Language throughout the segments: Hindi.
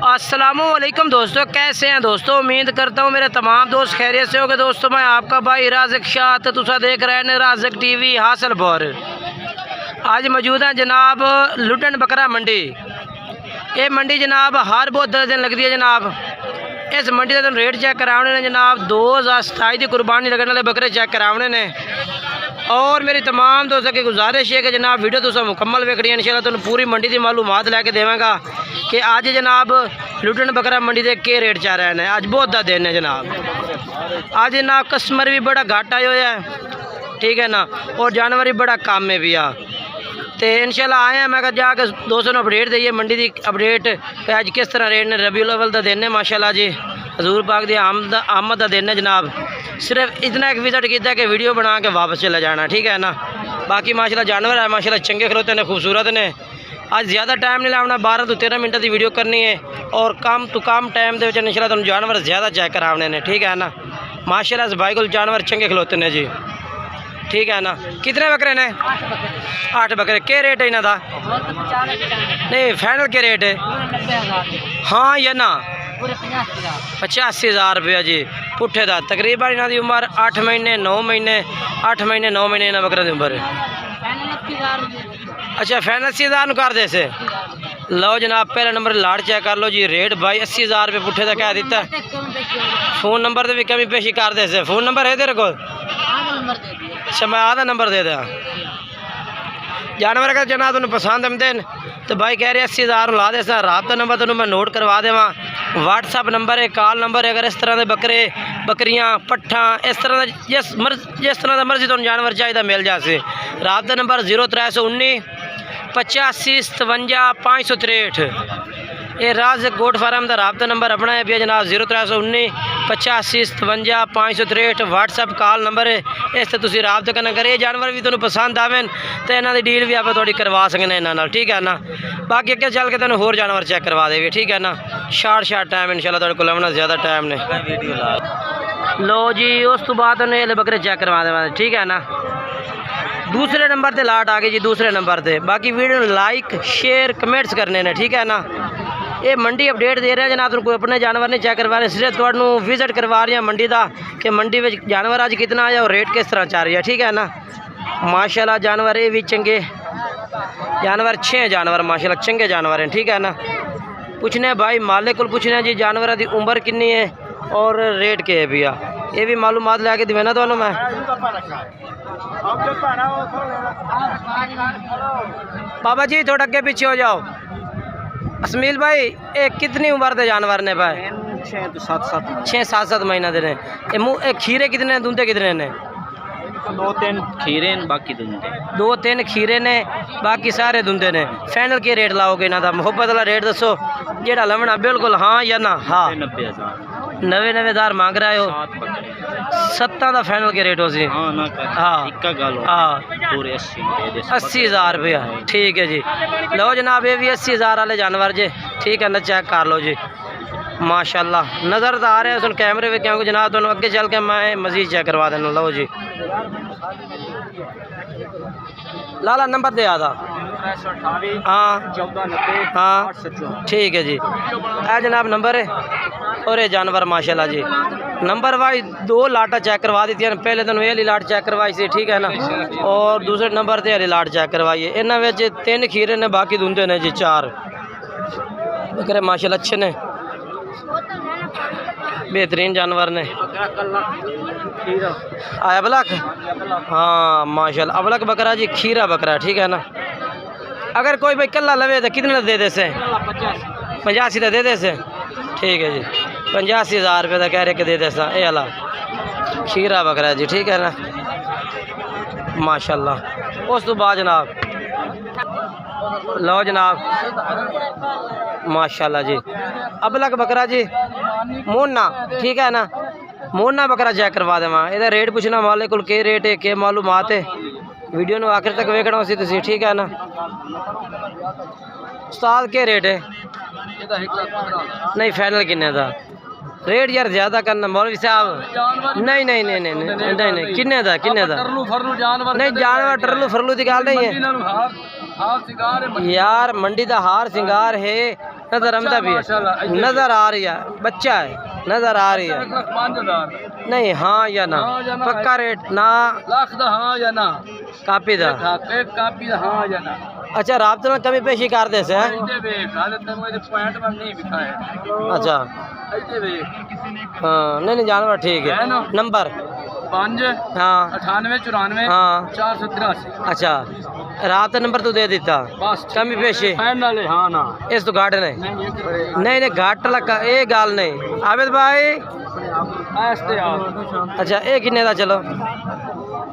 अस्सलामुअलैकुम दोस्तों, कैसे हैं दोस्तों। उम्मीद करता हूँ मेरे तमाम दोस्त खैरियत से होंगे। दोस्तों मैं आपका भाई राज़िक शाह, तो तुसा देख रहे हैं राज़िक टीवी हासिलपुर। आज मौजूद है जनाब लुटन बकरा मंडी। ये मंडी जनाब हर बहुत 10 दिन लगती है जनाब। इस मंडी का रेट चेक कराने ने जनाब 2027 की कुर्बानी लगने वाले बकरे चेक कराने ने। और मेरी तमाम दोस्तों की गुजारिश है कि जनाब वीडियो तुम मुकम्मल वेखनी है। इंशाल्लाह तुम पूरी मंडी की मालूमात लैके देवांगा कि अज जनाब लुटन बकरा मंडी के क्या रेट चल रहे हैं। अज बहुत दिन है जनाब। अज जनाब कस्टमर भी बड़ा घट आया हुआ है, ठीक है ना, और जानवर भी बड़ा कम है भी आ। तो इंशाल्लाह आए हैं, मैं जाकर दोस्तों अपडेट दईए मंडी की अपडेट अज किस तरह रेट ने। रबीउल अव्वल का दिन है माशाल्लाह जी, हजूर पाक की आमद का दिन है जनाब। सिर्फ इतना एक विजिट किया कि वीडियो बना के वापस चला जाना, ठीक है ना। बाकी माशाल्लाह जानवर है माशाल्लाह चंगे खलोते ने, खूबसूरत ने। आज ज़्यादा टाइम नहीं लाना, 12 तो 13 मिनट की वीडियो करनी है और कम तो कम टाइम के इंशाल्लाह तुम जानवर ज़्यादा चेक कराने ने, ठीक है ना। माशाल्लाह इस भाई को जानवर चंगे खलोते ने जी, ठीक है ना। कितने बकरे ने? 8 बकरे। क्या रेट है इन्हों का? नहीं फाइनल क्या रेट है? हाँ या ना? 85,000 रुपया जी पुट्ठे का। तकरीबन इन्हों की उम्र 8 महीने 9 महीने 8 महीने 9 महीने इन्होंने बकरे की उम्र। अच्छा फाइनल 80,000 कर दे से। लो जनाब पहला नंबर लाड़ चेक कर लो जी। रेट भाई 80,000 रुपये पुट्ठे का कह दिता। फोन नंबर से भी कमी पेशी कर दे से। फोन नंबर है तेरे को? अच्छा मैं आधा नंबर दे दिया। जानवर अगर जनाब तुम पसंद आते हैं तो भाई कह रहे 80,000 ला दे सर। रबता नंबर तुम्हें मैं नोट करवा देवा। व्हाट्सअप नंबर है, कॉल नंबर है। अगर इस तरह के बकरे बकरियां पट्ठा इस तरह जिस तरह का मर्जी तुम जानवर चाहिए मिल जाए। रबता नंबर 0319 85 57 563। ये राज गोट फार्म का रबता नंबर अपना है भी जनाब 0319 85 57 563। व्हाट्सअप कॉल नंबर है, इस तुम रबता करना करे। ये जानवर भी तुम्हें पसंद आवे तो इन्हों की डील भी आप थोड़ी करवा सकते इन्होंने, ठीक है ना। बाकी अगर चल के तेन होर जानवर चेक करवा देवे, ठीक है ना। शार्ट टाइम इंशाल्लाह तुहाडे कोल आना ज़्यादा टाइम ने। लो जी उस तो बाद उन्हें बकरे चेक करवा देवा, ठीक है ना। दूसरे नंबर पर लाट आ गई जी, दूसरे नंबर पर। बाकी वीडियो लाइक शेयर कमेंट्स करने ने, ठीक है ना। ये मंडी अपडेट दे रहे हैं जनाब। तुम कोई अपने जानवर नहीं चेक करवा रहे, सिर्फ तुहानू विजिट करवा रहे हैं मंडी का कि मंडी में जानवर अज कितना आया और रेट किस तरह चल रही है, ठीक है ना। माशाल्लाह जानवर ये भी चंगे जानवर 6 जानवर माशाल्लाह चंगे जानवर हैं, ठीक है ना। पूछने भाई मालिक को पूछने जी जानवर की उम्र कितनी है और रेट क्या है भैया। ये भी मालूमात लैके देना तो मैं। बाबा जी थोड़ा अगे पीछे हो जाओ। असमील भाई ये कितनी उम्र के जानवर ने भाई? 6-7 महीना दे ने। खीरे कितने दूंदे कितने ने? 2-3 खीरे बाकी दूंदे। 2-3 खीरे ने बाकी सारे दूंदे ने। फाइनल के रेट लाओगे इन्हों का? मुहब्बत वाला रेट दसो जेड़ा लवना बिल्कुल हाँ या ना। हाँ 90,000 मांग रहे हो। 7 का फाइनल के रेट हो सी? हाँ 80,000 रुपया, ठीक है जी। लो जनाब ये भी 80,000 वाले जानवर जे, ठीक है ना। चेक कर लो जी माशाल्लाह नज़र तो आ रहे हैं सुन कैमरे में, क्योंकि जनाब दोनों अगे चल के मैं मजीद चेक करवा देना। लो जी लाला नंबर दे आधा। हाँ 1490 हाँ ठीक है जी। है जनाब नंबर है। और ये जानवर माशाल्लाह जी नंबर भाई 2 लाटा चेक करवा दी थी। पहले तो ये लाट चेक करवाई सी, ठीक है ना। और दूसरे नंबर से ये लाट चेक करवाई है। इन्होंने 3 खीरे ने बाकी दूंदे ने जी 4 बकरे माशाल्लाह अच्छे ने, बेहतरीन जानवर ने। आया अबलक? हाँ माशाल्लाह अबलक बकरा जी, खीरा बकरा, ठीक है ना। अगर कोई भाई कल्ला लवे तो कितने दे दे से? 85 तो दे दे से, ठीक है जी। 85,000 रुपये का कह रहे कि दे दे सा। ये वाला खीरा बकरा जी, ठीक है ना माशाल्लाह। उस तो बाद जनाब लो जनाब माशाल्लाह जी अबलक बकरा जी मोना, ठीक है ना। मोना बकरा चेक करवा देवा। ਇਹਦਾ रेट पूछना वाले को के रेट है के मालूमात है। वीडियो ਨੂੰ आखिर तक वेखना उसी तुसी, ठीक है ना। उस्ताद के रेट है? नहीं फाइनल किन्ने दा रेट यार ज़्यादा करना मौलवी साहब। नहीं नहीं नहीं नहीं नहीं नहीं नहीं किन्ने दा नहीं जानवर टरलू फरलू की गल नहीं है यार। मंडी का हार सिंगार है नजर आमदा भी है, नजर आ रही है, बच्चा है, नजर आ रही है। 1,05,000 नहीं हाँ या ना, हाँ या ना। पक्का रेट ना ਲੱਖ ਦਾ ਹਾਂ ਜਾਂ ਨਾ कापी दा। ਇੱਕ ਕਾਪੀ ਦਾ ਹਾਂ ਜਾਂ ਨਾ अच्छा रात में कमी पेशी कर दे से है? ਇਹਦੇ ਵੇਖ ਹਾਲੇ ਤੈਨੂੰ ਇਹਦੇ ਪੁਆਇੰਟ ਪਰ ਨਹੀਂ ਵਿਖਾਇਆ अच्छा ਇਹਦੇ ਵੇਖ हाँ नहीं जानवर ठीक है। है ना? नंबर 5 हाँ 98 94 हाँ 483 अच्छा रात नंबर तू दे देता बस कमी पेशी फाइनल है हाँ ना इस तो घाट नहीं नहीं नहीं नहीं घाट लगा ये गाल नहीं। आबिद भाई ऐसे यार अच्छा ये किन्ने दा चलो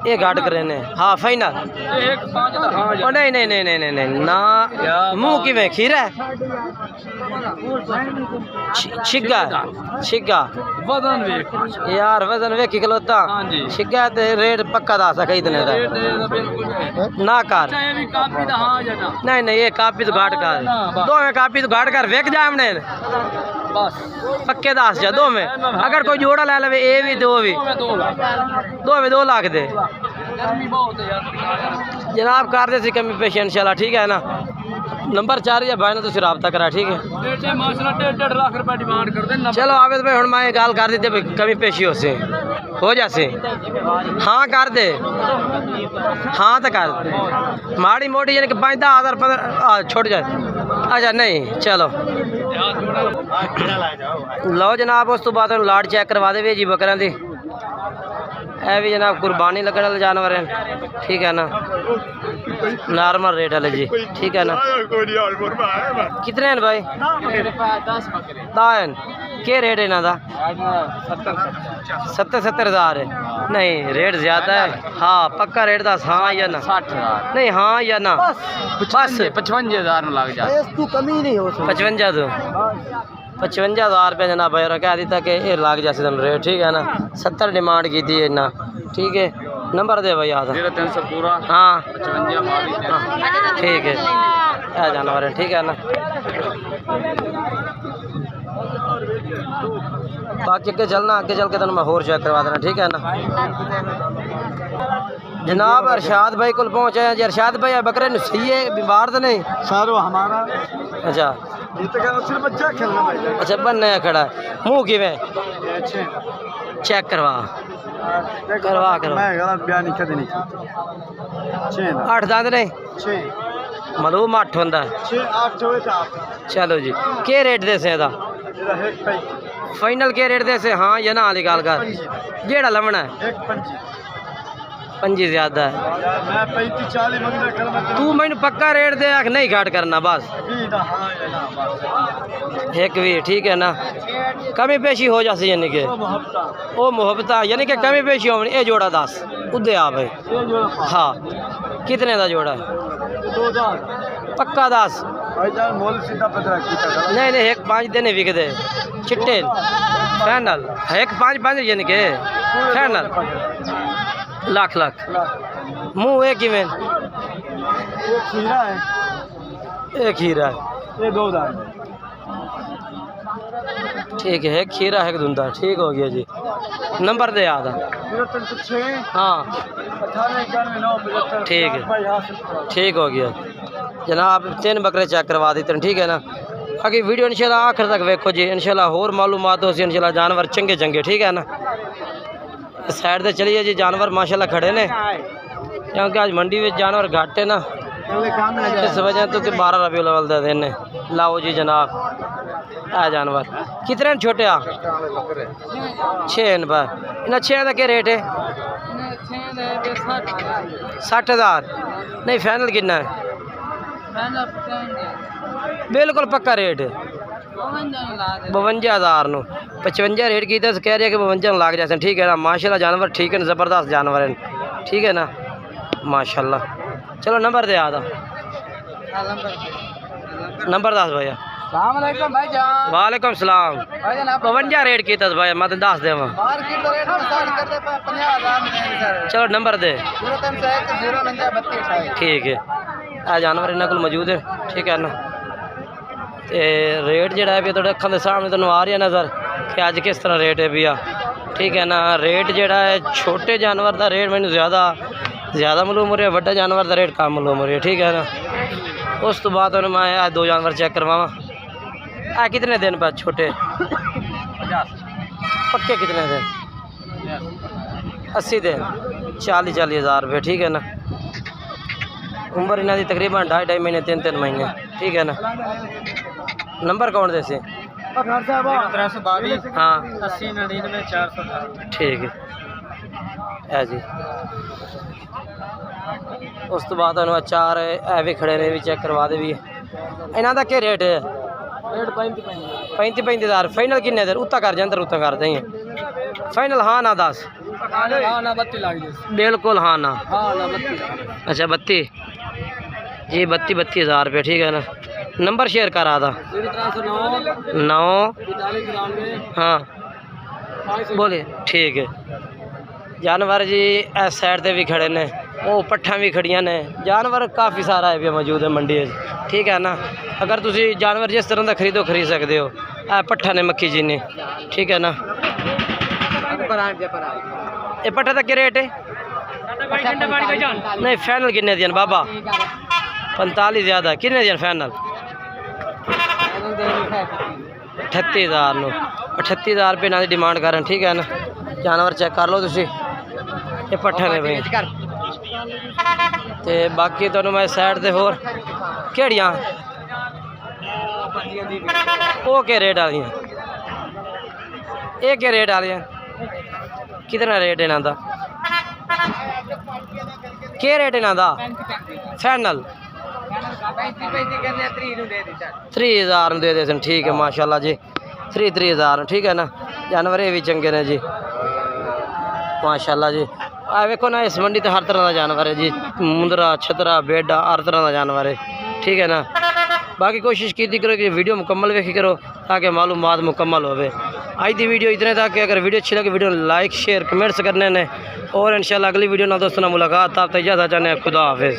ये घाट करे ने हाँ फाइनल। ਇਹ 1,05 ਦਾ ਹਾਂ ओ ਜਾਂ नहीं नहीं नहीं नहीं नहीं नहीं ना मुंह की वे खीरा है छिग्गा छिग्गा ਵਦਨ ਵੇਖ यार वजन वे की खलोता हाँ जी छिग्गा ते रेट पक्का दा सका इतने दा ਰੇਟ ਇਹਦਾ ਬਿਲਕੁਲ ਨਹੀਂ ना कर ਚਾਹੇ ਵੀ ਕਾਪੀ ਦਾ ਹਾਂ ਜਾਂ ਨਾ नहीं नहीं ये कापी तो घाट कर ना, बस। दो में कापी तो घाट कर वेख जा हमने ਬਸ पक्के दस जा दो में अगर कोई जोड़ा ले ले ये भी दो भी ਮੈਂ 2 ਲੱਖ दो में 2 लाख दे ਗਰਮੀ ਬਹੁਤ ਹੈ ਯਾਰ जनाब कर दे सी कमी पेशी इंशाल्लाह ठीक है ना। नंबर 4 या भाई ने तुझे रब्ता करा ठीक है। ਡੇਢੇ ਮਾਸ਼ਾਅੱਲਾ 1.5 ਲੱਖ ਰੁਪਏ ਡਿਮਾਂਡ ਕਰਦੇ ਨੇ चलो आबिद भाई हुण मैं गाल कर दी ते कमी पेशी हो से हो जासे हाँ कर दे हाँ तो कर दे माड़ी मोटी यानी कि 5-10 हज़ार छुट जाए अच्छा नहीं चलो लो जनाब उस तो बाद लाट चेक करवा दे जी बकरियां दी ए भी जनाब कुर्बानी लगने वाले जानवर हैं ठीक है ना नॉर्मल रेट वाले जी ठीक है ना। कितने हैं भाई 10 क्या रेट है इन्हों का 70 हज़ार है नहीं रेट ज़्यादा है हाँ पक्का रेट दस हाँ या ना 60,000 नहीं हाँ या ना बस 55,000 ਲੱਗ ਜਾ 55 तो 55,000 रुपये जनाब भाई और कह दिता कि ये लग जाए तुम रेट ठीक है ना 70 डिमांड की थी इन्ना ठीक है। नंबर दे भाई याद 300 पूरा हाँ 55 हाँ, ठीक है यह जानवर है ठीक है ना। बाकी आगे चलना आगे चल के तेन मैं होर चेक करवा देना ठीक है ना। जनाब अरशाद भाई को पहुँचे हैं जी। अरशाद भाई बकरे नु सही है बीमार तो नहीं सर वो हमारा अच्छा ये तो कहना सिर्फ बच्चा खेलना भाई अच्छा बनने खड़ा है मुँह किवें अच्छे चेक करवा करवा करवा मैं गलत बयान नहीं कर देनी 8 दांत नहीं 6 मालूम 8 होंदा 6 8 होए तो आप चलो जी के रेट दे से दा ਇਹਦਾ ਹੈ ਭਾਈ फाइनल के रेट दे से हाँ या ना वाली गल कर जेड़ा लवना है 1.5 पंजी ज्यादा है मैं 35 40 मंगदा करना तू मैंने पक्का रेट दे आख नहीं घाट करना बस ਦਾ ਹਾਂ ਜਾਂ ਨਾ ਬਸ एक भी ठीक है ना कमी पेशी हो जाती यानी कि ਮੁਹੱਬਤਾਂ वो मोहब्बत यानी कि कमी पेशी होनी ये जोड़ा 10 उदे आ भाई ਇਹ ਜੋੜਾ हाँ कितने का जोड़ा है 2000 पक्का 10 ਭਾਈ ਜਾਨ ਮੁੱਲ ਸਿੱਧਾ ਪਤਰਾ ਕੀਤਾ ਕਰ नहीं नहीं एक 5 दिन विकते चिट्टे फाइनल एक 5 यानी कि फाइनल लाख लाख मुँह एक ही में ਇਹ ਖੀਰਾ ਹੈ एक हीरा ਇਹ 2000 ठीक है एक खीरा है एक धुंधा ठीक हो गया जी। नंबर दे याद 0306 हाँ 9891 ठीक है। भाई हासिल करो ठीक हो गया जनाब 3 बकरे चेक करवा देते ठीक है ना। बाकी वीडियो इंशाल्लाह आखिर तक वेखो जी इंशाल्लाह होर मालूमात हो सी इंशाल्लाह जानवर चंगे चंगे ठीक है ना। साइड से चलिए जी जानवर माशाल्लाह खड़े ने क्योंकि आज मंडी में जानवर घाटे ना पहले काम लगा इस वजह तो कि 12 रबी अव्वल दे देने लाओ जी जनाब आ जानवर कितने न छोटे आ 6 पर इन्हें 6 का क्या रेट है 60,000 नहीं फाइनल कितना है बिल्कुल पक्का रेट है 52,000 नु 55 रेट की कह रहे हैं कि 52 लाख जैसे ठीक है ना। माशाल्लाह जानवर ठीक है ज़बरदस्त जानवर हैं ठीक है ना माशाल्लाह। चलो नंबर दे आता नंबर 10 भैया सलामकुम भाईजान वालेकुम सलाम भाईजान आप 52 रेट की तस भाई मैं तो 10 देव मार्केट का रेट स्टार्ट कर दे 50,000 में सर चलो नंबर दे 0301 ठीक है आ जानवर इन्होंने को मौजूद है ठीक है ना। तो रेट जोड़ा है भी थोड़े अखा के सामने तेन आ रही है नज़र कि अज किस तरह रेट है भैया ठीक है ना। रेट जोड़ा है छोटे जानवर का रेट मैंने ज़्यादा मालूम हो रहा है वड्डा जानवर का रेट कम मालूम हो रहा है ठीक है ना। उस तो बाद मैं 2 जानवर चेक करवावा कितने दिन बाद छोटे 50 पक्के कितने दिन 80 दिन 40 हज़ार रुपये ठीक है ना। उम्र इन्हों की तकरीबन 2.5 महीने 3 महीने ठीक है ना। नंबर कौन दे से 322 हाँ 80 99 418 ठीक है जी। उस तो बाद तुहानू चार है भी खड़े ने भी चेक करवा दे भी इन्हों का क्या रेट है रेट 35 हज़ार फाइनल किन्ने देर उत्ता कर जाए उत्ता कर दें फाइनल हाँ ना 10 हाँ ना 32 लाख बिल्कुल हाँ ना हाँ ना 32 अच्छा 32 जी 32 हज़ार रुपये ठीक है ना। नंबर शेयर करा था 309 9 45 हाँ बोलिए ठीक है। जानवर जी इस साइड से भी खड़े ने वो पट्ठा भी खड़िया ने जानवर काफ़ी सारा है भी मौजूद है मंडी ठीक है ना। अगर तुम जानवर जिस तरह का खरीदो खरीद सकते हो पट्ठा ने मक्खी जी ने ठीक है ना। ये पट्ठा का क्या रेट है नहीं फाइनल किन्ने दिन बाबा 45 ज़्यादा किन्ने दिन फाइनल 38 हज़ार नो 38 हज़ार रुपये ना डिमांड करें ठीक है ना। जानवर चेक कर लो तुसी ये पट्ठे ने भाई ते बाकी तुहानू मैं साइड ते होर केड़ियां वो क्या रेट वालियां ये क्या रेट वालियां कितना रेट इन्हां दा क्या रेट इन्हां दा फाइनल 30 हज़ार दे दे सन ठीक है माशाल्लाह जी 30 हज़ार ठीक है ना। जानवर ये भी चंगे ने जी माशाल्लाह जी। आ वेखो ना इस मंडी तो हर तरह का जानवर है जी मुंदरा छतरा बेडा हर तरह का जानवर है ठीक है ना। बाकी कोशिश की करो कि वीडियो मुकम्मल वेखी करो ताकि मालूमात मुकम्मल होवे। आज की वीडियो इतने तक कि अगर वीडियो अच्छी लगे वीडियो लाइक शेयर कमेंट्स करने ने और इंशाल्लाह अगली वीडियो ना दोस्तों ना मुलाकात आप तक इजाज़त चाहते हैं। खुदा हाफिज़।